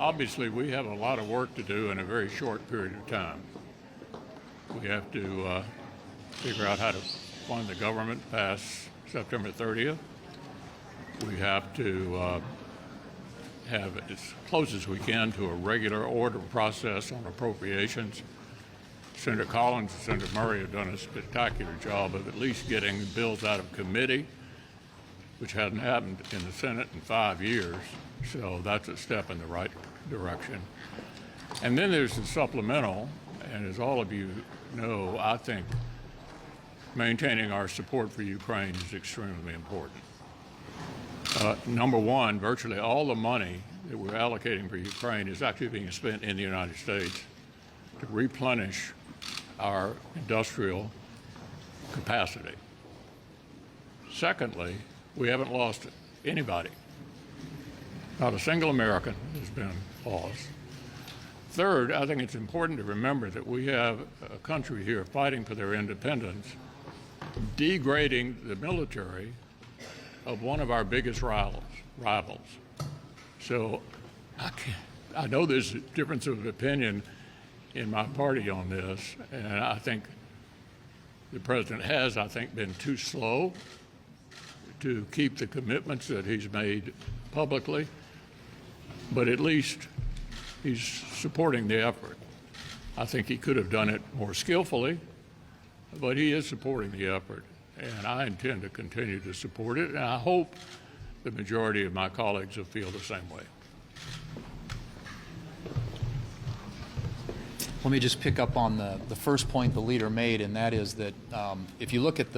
Obviously, we have a lot of work to do in a very short period of time. We have to figure out how to fund the government past September 30th. We have to have as close as we can to a regular order process on appropriations. Senator Collins and Senator Murray have done a spectacular job of at least getting bills out of committee, which hadn't happened in the Senate in 5 years. So that's a step in the right direction. And then there's the supplemental, and as all of you know, I think maintaining our support for Ukraine is extremely important. Number one, virtually all the money that we're allocating for Ukraine is actually being spent in the United States to replenish our industrial capacity. Secondly, we haven't lost anybody. Not a single American has been lost. Third, I think it's important to remember that we have a country here fighting for their independence, degrading the military of one of our biggest rivals. So I know there's a difference of opinion in my party on this, and I think the president has, been too slow to keep the commitments that he's made publicly, but at least he's supporting the effort. I think he could have done it more skillfully, but he is supporting the effort, and I intend to continue to support it, and I hope the majority of my colleagues will feel the same way. Let me just pick up on the first point the leader made, and that is that if you look at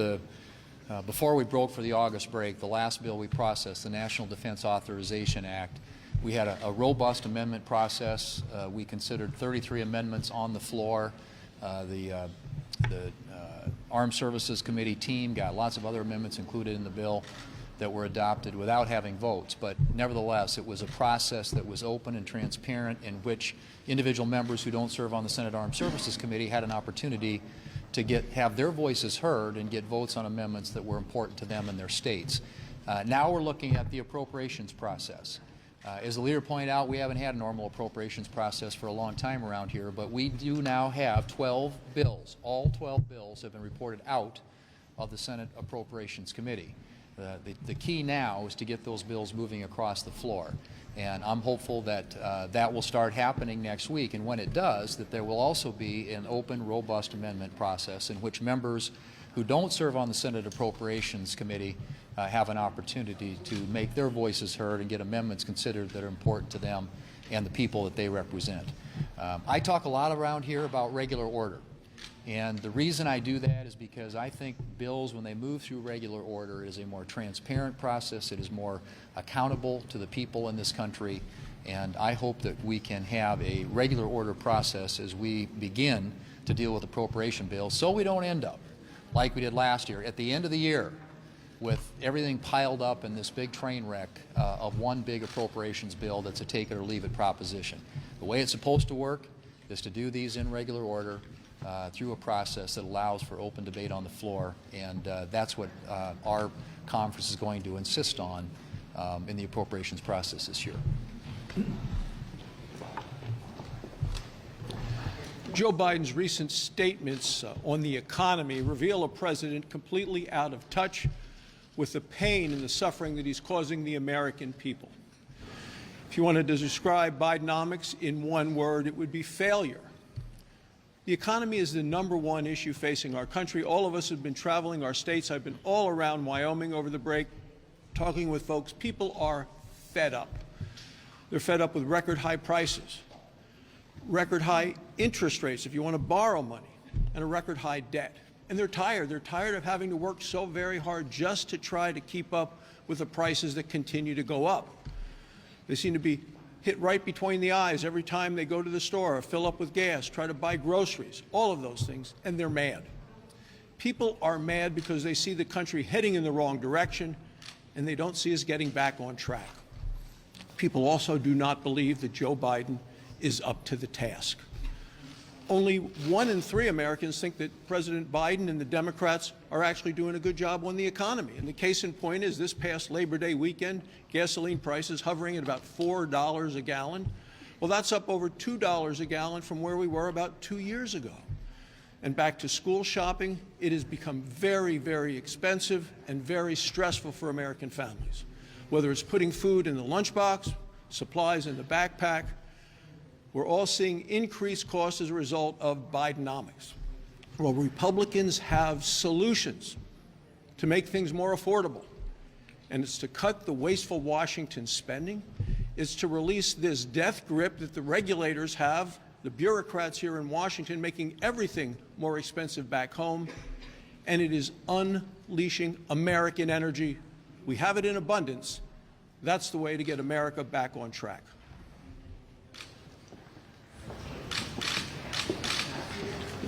before we broke for the August break, the last bill we processed, the National Defense Authorization Act, we had a robust amendment process. We considered 33 amendments on the floor. The Armed Services Committee team got lots of other amendments included in the bill that were adopted without having votes. But nevertheless, it was a process that was open and transparent, in which individual members who don't serve on the Senate Armed Services Committee had an opportunity to have their voices heard and get votes on amendments that were important to them and their states. Now we're looking at the appropriations process. As the leader pointed out, we haven't had a normal appropriations process for a long time around here, but we do now have 12 bills. All 12 bills have been reported out of the Senate Appropriations Committee. The key now is to get those bills moving across the floor. And I'm hopeful that that will start happening next week. And when it does, that there will also be an open, robust amendment process in which members who don't serve on the Senate Appropriations Committee have an opportunity to make their voices heard and get amendments considered that are important to them and the people that they represent. I talk a lot around here about regular order. And the reason I do that is because I think bills, when they move through regular order, is a more transparent process. It is more accountable to the people in this country. And I hope that we can have a regular order process as we begin to deal with appropriation bills, so we don't end up like we did last year at the end of the year with everything piled up in this big train wreck of one big appropriations bill that's a take it or leave it proposition. The way it's supposed to work is to do these in regular order through a process that allows for open debate on the floor, and that's what our conference is going to insist on in the appropriations process this year. Joe Biden's recent statements on the economy reveal a president completely out of touch with the pain and the suffering that he's causing the American people. If you wanted to describe Bidenomics in one word, it would be failure. The economy is the #1 issue facing our country. All of us have been traveling our states. I've been all around Wyoming over the break, talking with folks. People are fed up. They're fed up with record high prices, record high interest rates if you want to borrow money, and a record high debt. And they're tired. They're tired of having to work so very hard just to try to keep up with the prices that continue to go up. They seem to be hit right between the eyes every time they go to the store or fill up with gas, try to buy groceries, all of those things, and they're mad. People are mad because they see the country heading in the wrong direction, and they don't see us getting back on track. People also do not believe that Joe Biden is up to the task. Only 1 in 3 Americans think that President Biden and the Democrats are actually doing a good job on the economy. And the case in point is this past Labor Day weekend, gasoline prices hovering at about $4 a gallon. Well, that's up over $2 a gallon from where we were about 2 years ago. And back to school shopping, it has become very, very expensive and very stressful for American families. Whether it's putting food in the lunchbox, supplies in the backpack, we're all seeing increased costs as a result of Bidenomics. Well, Republicans have solutions to make things more affordable, and it's to cut the wasteful Washington spending. It's to release this death grip that the regulators have, the bureaucrats here in Washington, making everything more expensive back home. And it is unleashing American energy. We have it in abundance. That's the way to get America back on track.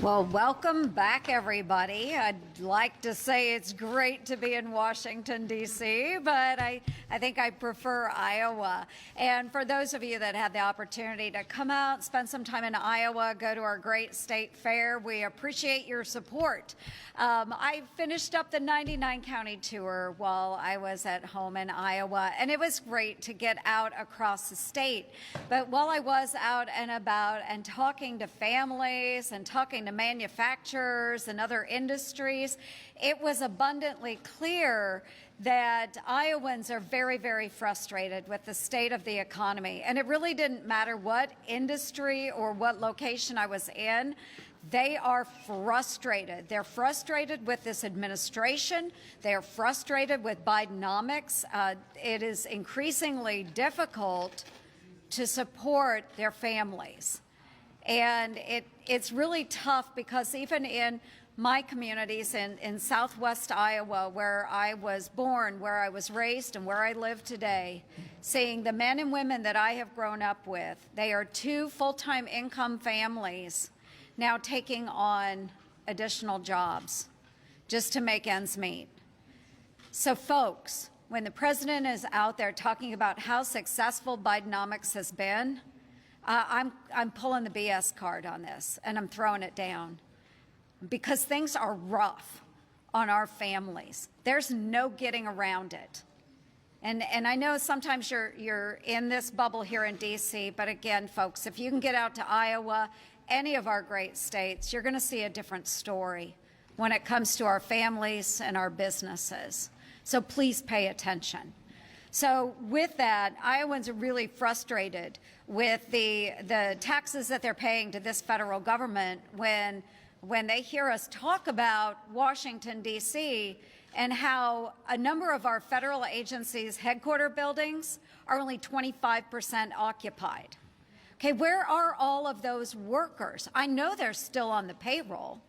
Well, welcome back, everybody. I'd like to say it's great to be in Washington, D.C., but I think I prefer Iowa. And for those of you that had the opportunity to come out, spend some time in Iowa, go to our great state fair, we appreciate your support. I finished up the 99-county tour while I was at home in Iowa, and it was great to get out across the state. But while I was out and about and talking to families and talking to manufacturers and other industries, it was abundantly clear that Iowans are very, very frustrated with the state of the economy. And it really didn't matter what industry or what location I was in. They are frustrated. They're frustrated with this administration. They're frustrated with Bidenomics. It is increasingly difficult to support their families. And it's really tough because even in my communities in southwest Iowa, where I was born, where I was raised, and where I live today, seeing the men and women that I have grown up with, they are two full-time income families now taking on additional jobs just to make ends meet. So folks, when the president is out there talking about how successful Bidenomics has been, I'm pulling the BS card on this, and I'm throwing it down because things are rough on our families. There's no getting around it. And I know sometimes you're in this bubble here in D.C., but again, folks, if you can get out to Iowa, any of our great states, you're going to see a different story when it comes to our families and our businesses. So please pay attention. So with that, Iowans are really frustrated with the taxes that they're paying to this federal government when they hear us talk about Washington, D.C., and how a number of our federal agencies' headquarter buildings are only 25% occupied. Okay, where are all of those workers? I know they're still on the payroll,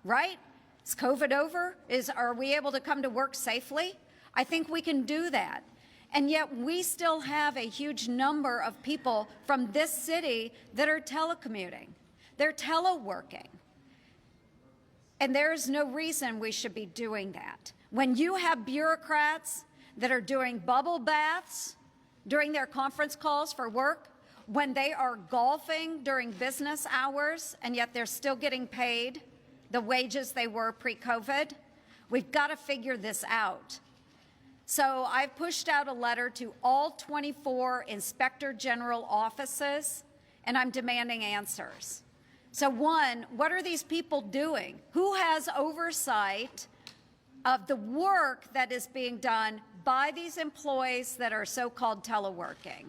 right? Is COVID over? Are we able to come to work safely? I think we can do that. And yet we still have a huge number of people from this city that are telecommuting. They're teleworking. And there's no reason we should be doing that. When you have bureaucrats that are doing bubble baths during their conference calls for work, when they are golfing during business hours, and yet they're still getting paid the wages they were pre-COVID, we've got to figure this out. So I've pushed out a letter to all 24 Inspector General offices, and I'm demanding answers. So one, what are these people doing? Who has oversight of the work that is being done by these employees that are so-called teleworking?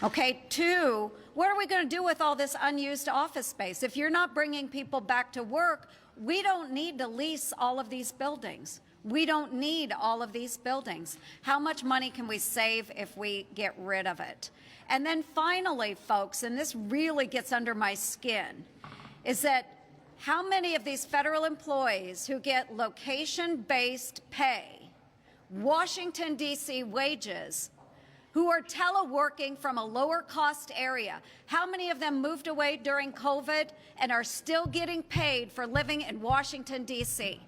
Okay, two, what are we going to do with all this unused office space? If you're not bringing people back to work, we don't need to lease all of these buildings. We don't need all of these buildings. How much money can we save if we get rid of it? And then finally, folks, and this really gets under my skin, is that how many of these federal employees who get location-based pay, Washington, D.C. wages, who are teleworking from a lower-cost area, how many of them moved away during COVID and are still getting paid for living in Washington, D.C.?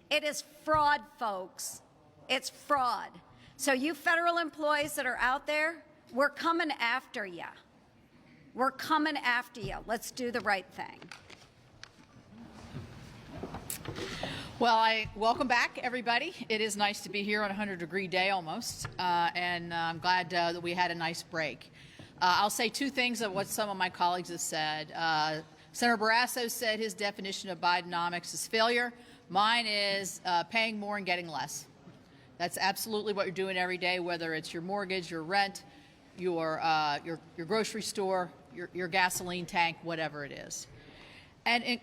It is fraud, folks. It's fraud. So you federal employees that are out there, we're coming after you. We're coming after you. Let's do the right thing. Well, welcome back, everybody. It is nice to be here on a 100-degree day almost, and I'm glad that we had a nice break. I'll say two things of what some of my colleagues have said. Senator Barrasso said his definition of Bidenomics is failure. Mine is paying more and getting less. That's absolutely what you're doing every day, whether it's your mortgage, your rent, your grocery store, your gasoline tank, whatever it is. And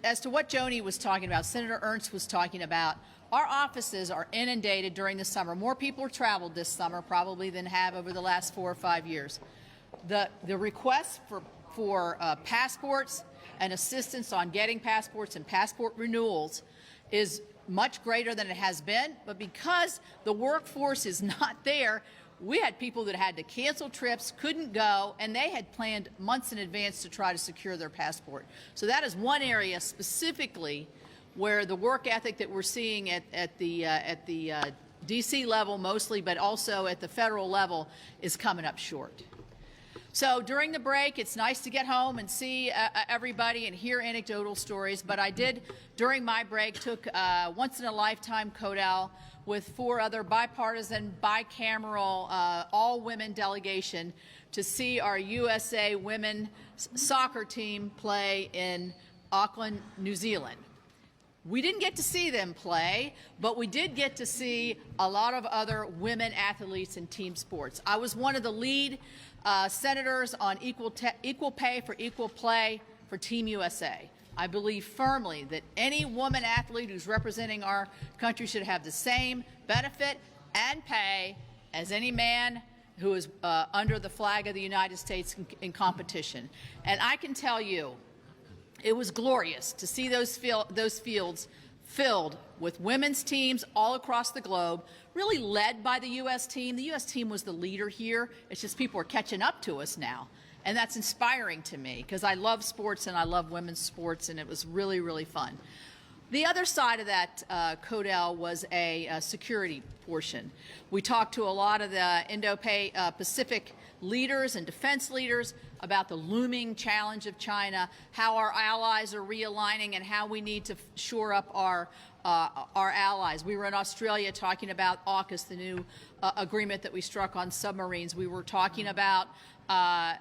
as to what Joni was talking about, Senator Ernst was talking about, our offices are inundated during the summer. More people traveled this summer probably than have over the last 4 or 5 years. The requests for passports and assistance on getting passports and passport renewals is much greater than it has been, but because the workforce is not there, we had people that had to cancel trips, couldn't go, and they had planned months in advance to try to secure their passport. So that is one area specifically where the work ethic that we're seeing at the D.C. level mostly, but also at the federal level, is coming up short. So during the break, it's nice to get home and see everybody and hear anecdotal stories, but I did, during my break, took a once-in-a-lifetime CODAL with 4 other bipartisan, bicameral, all-women delegation to see our USA women soccer team play in Auckland, New Zealand. We didn't get to see them play, but we did get to see a lot of other women athletes in team sports. I was one of the lead senators on equal pay for equal play for Team USA. I believe firmly that any woman athlete who's representing our country should have the same benefit and pay as any man who is under the flag of the United States in competition. And I can tell you, it was glorious to see those fields filled with women's teams all across the globe, really led by the U.S. team. The U.S. team was the leader here. It's just people are catching up to us now. And that's inspiring to me because I love sports and I love women's sports, and it was really, really fun. The other side of that CODAL was a security portion. We talked to a lot of the Indo-Pacific leaders and defense leaders about the looming challenge of China, how our allies are realigning, and how we need to shore up our allies. We were in Australia talking about AUKUS, the new agreement that we struck on submarines. We were talking about how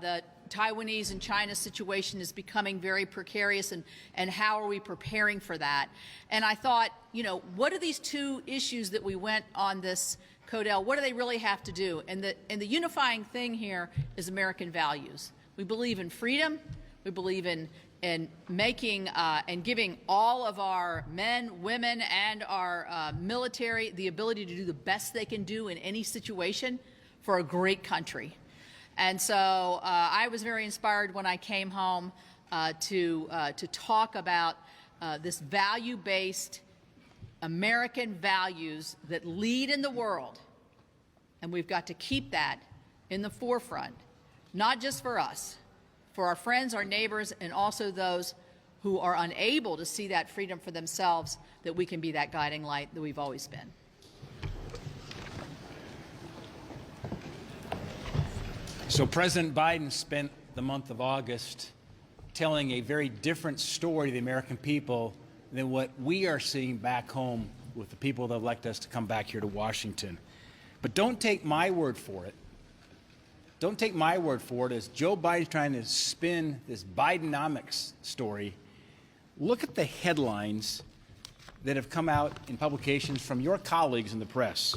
the Taiwanese and China situation is becoming very precarious, and how are we preparing for that? And I thought, you know, what are these two issues that we went on this CODAL, what do they really have to do? And the unifying thing here is American values. We believe in freedom. We believe in making and giving all of our men, women, and our military the ability to do the best they can do in any situation for a great country. And so I was very inspired when I came home to talk about this value-based American values that lead in the world. And we've got to keep that in the forefront, not just for us, for our friends, our neighbors, and also those who are unable to see that freedom for themselves, that we can be that guiding light that we've always been. So President Biden spent the month of August telling a very different story to the American people than what we are seeing back home with the people that elect us to come back here to Washington. But don't take my word for it. Don't take my word for it as Joe Biden's trying to spin this Bidenomics story. Look at the headlines that have come out in publications from your colleagues in the press.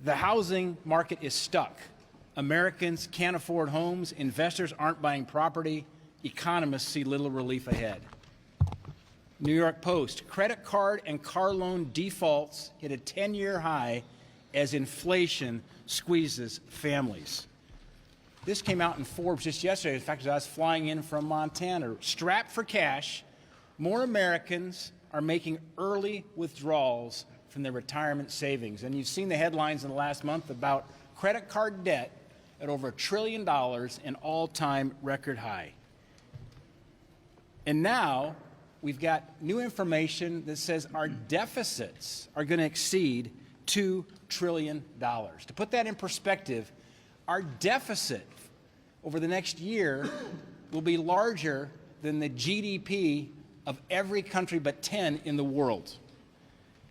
The housing market is stuck. Americans can't afford homes. Investors aren't buying property. Economists see little relief ahead. New York Post, credit card and car loan defaults hit a 10-year high as inflation squeezes families. This came out in Forbes just yesterday. In fact, as I was flying in from Montana, strapped for cash, more Americans are making early withdrawals from their retirement savings. And you've seen the headlines in the last month about credit card debt at over $1 trillion, an all-time record high. And now we've got new information that says our deficits are going to exceed $2 trillion. To put that in perspective, our deficit over the next year will be larger than the GDP of every country but 10 in the world.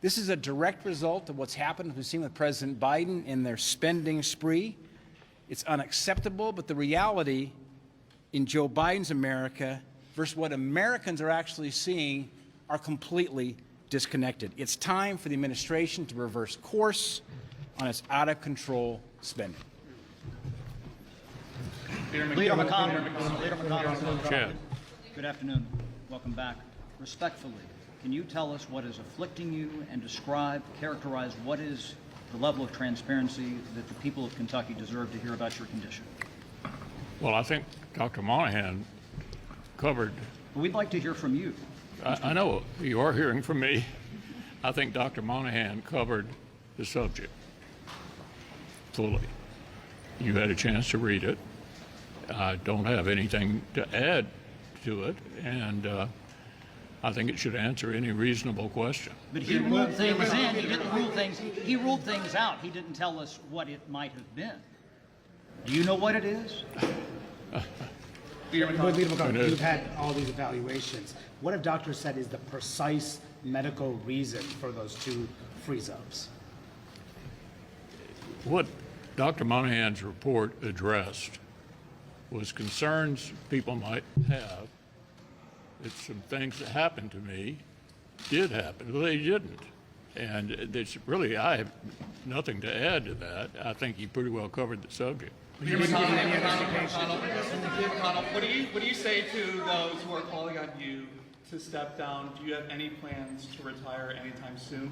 This is a direct result of what's happened, we've seen with President Biden in their spending spree. It's unacceptable, but the reality in Joe Biden's America versus what Americans are actually seeing are completely disconnected. It's time for the administration to reverse course on its out-of-control spending. Leader McConnell. Chad. Good afternoon. Welcome back. Respectfully, can you tell us what is afflicting you and characterize what is the level of transparency that the people of Kentucky deserve to hear about your condition? Well, I think Dr. Monahan covered. We'd like to hear from you. I know you are hearing from me. I think Dr. Monahan covered the subject fully. You had a chance to read it. I don't have anything to add to it, and I think it should answer any reasonable question. But he ruled things in. He didn't rule things. He ruled things out. He didn't tell us what it might have been. Do you know what it is? Leader McConnell, you've had all these evaluations. What have doctors said is the precise medical reason for those two freeze-ups? What Dr. Monahan's report addressed was concerns people might have that some things that happened to me did happen. Well, they didn't. And it's really, I have nothing to add to that. I think he pretty well covered the subject. Leader McConnell, what do you say to those who are calling on you to step down? Do you have any plans to retire anytime soon?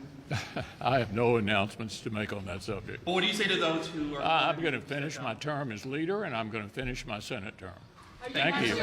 I have no announcements to make on that subject. Well, what do you say to those who are? I'm going to finish my term as leader, and I'm going to finish my Senate term. Thank you.